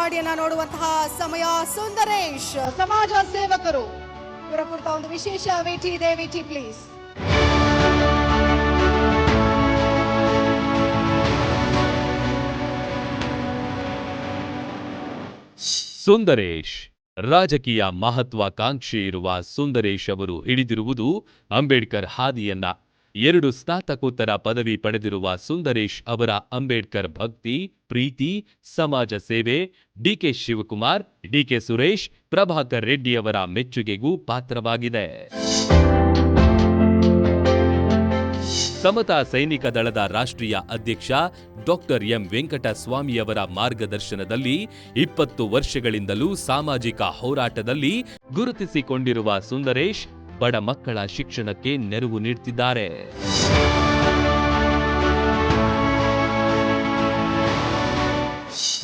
ಗಾಡಿಯನ್ನ ನೋಡುವಂತಹ ಸಮಯ. ಸುಂದರೇಶ್ ಸಮಾಜ ಸೇವಕರು ಇವರ ಕುರಿತ ಒಂದು ವಿಶೇಷ ವೇಟಿ ಇದೆ. ವೇಟಿ ಪ್ಲೀಸ್. ಸುಂದರೇಶ್ ರಾಜಕೀಯ ಮಹತ್ವಾಕಾಂಕ್ಷೆ ಇರುವ ಸುಂದರೇಶ್ ಅವರು ಹಿಡಿದಿರುವುದು ಅಂಬೇಡ್ಕರ್ ಹಾದಿಯನ್ನ. 2 ಸ್ನಾತಕೋತ್ತರ ಪದವಿ ಪಡೆದಿರುವ ಸುಂದರೇಶ್ ಅವರ ಅಂಬೇಡ್ಕರ್ ಭಕ್ತಿ, ಪ್ರೀತಿ, ಸಮಾಜ ಸೇವೆ ಡಿಕೆ ಶಿವಕುಮಾರ್, ಡಿಕೆ ಸುರೇಶ್, ಪ್ರಭಾಕರ್ ರೆಡ್ಡಿ ಅವರ ಮೆಚ್ಚುಗೆಗೂ ಪಾತ್ರವಾಗಿದೆ. ಸಮತಾ ಸೈನಿಕ ದಳದ ರಾಷ್ಟ್ರೀಯ ಅಧ್ಯಕ್ಷ ಡಾಕ್ಟರ್ ಎಂ ವೆಂಕಟಸ್ವಾಮಿಯವರ ಮಾರ್ಗದರ್ಶನದಲ್ಲಿ 20 ವರ್ಷಗಳಿಂದಲೂ ಸಾಮಾಜಿಕ ಹೋರಾಟದಲ್ಲಿ ಗುರುತಿಸಿಕೊಂಡಿರುವ ಸುಂದರೇಶ್ ಬಡ ಮಕ್ಕಳ ಶಿಕ್ಷಣಕ್ಕೆ ನೆರವು ನೀಡುತ್ತಿದ್ದಾರೆ.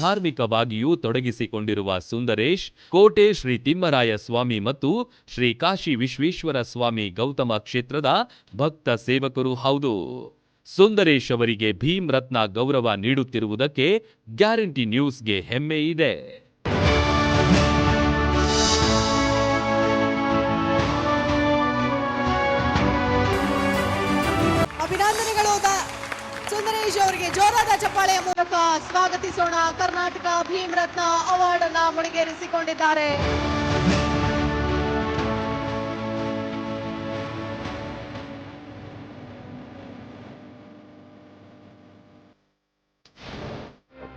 ಧಾರ್ಮಿಕವಾಗಿಯೂ ತೊಡಗಿಸಿಕೊಂಡಿರುವ ಸುಂದರೇಶ್ ಕೋಟೆ ಶ್ರೀ ತಿಮ್ಮರಾಯ ಸ್ವಾಮಿ ಮತ್ತು ಶ್ರೀ ಕಾಶಿ ವಿಶ್ವೇಶ್ವರ ಸ್ವಾಮಿ ಗೌತಮ ಕ್ಷೇತ್ರದ ಭಕ್ತ ಸೇವಕರು ಹೌದು. ಸುಂದರೇಶ್ ಅವರಿಗೆ ಭೀಮ್ ರತ್ನ ಗೌರವ ನೀಡುತ್ತಿರುವುದಕ್ಕೆ ಗ್ಯಾರಂಟಿ ನ್ಯೂಸ್ಗೆ ಹೆಮ್ಮೆ ಇದೆ. ಅಭಿನಂದನೆಗಳು ಸುಂದರೇಶ್ ಅವರಿಗೆ. ಜೋರಾದ ಚಪ್ಪಾಳೆಯ ಮೂಲಕ ಸ್ವಾಗತಿಸೋಣ. ಕರ್ನಾಟಕ ಭೀಮ್ ರತ್ನ ಅವಾರ್ಡ್ ಅನ್ನ ಮುಡಿಗೇರಿಸಿಕೊಂಡಿದ್ದಾರೆ.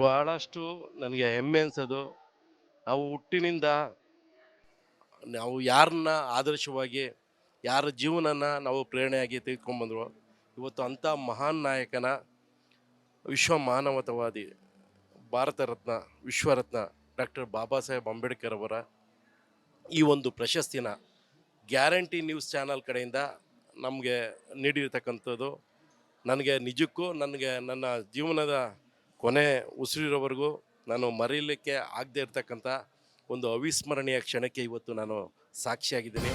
ಬಹಳಷ್ಟು ನನಗೆ ಹೆಮ್ಮೆ ಅನ್ಸೋದು, ನಾವು ಹುಟ್ಟಿನಿಂದ ನಾವು ಯಾರನ್ನ ಆದರ್ಶವಾಗಿ ಯಾರ ಜೀವನನ ನಾವು ಪ್ರೇರಣೆಯಾಗಿ ತೆಗೆದುಕೊಂಡ್ಬಂದ್ರು, ಇವತ್ತು ಅಂಥ ಮಹಾನ್ ನಾಯಕನ ವಿಶ್ವ ಮಾನವತಾವಾದಿ ಭಾರತ ರತ್ನ ವಿಶ್ವರತ್ನ ಡಾಕ್ಟರ್ ಬಾಬಾ ಸಾಹೇಬ್ ಅಂಬೇಡ್ಕರ್ ಅವರ ಈ ಒಂದು ಪ್ರಶಸ್ತಿನ ಗ್ಯಾರಂಟಿ ನ್ಯೂಸ್ ಚಾನಲ್ ಕಡೆಯಿಂದ ನಮಗೆ ನೀಡಿರ್ತಕ್ಕಂಥದ್ದು ನನಗೆ ನಿಜಕ್ಕೂ ನನ್ನ ಜೀವನದ ಕೊನೆ ಉಸಿರಿರೋವರೆಗೂ ನಾನು ಮರೀಲಿಕ್ಕೆ ಆಗದೆ ಇರ್ತಕ್ಕಂಥ ಒಂದು ಅವಿಸ್ಮರಣೀಯ ಕ್ಷಣಕ್ಕೆ ಇವತ್ತು ನಾನು ಸಾಕ್ಷಿಯಾಗಿದ್ದೀನಿ.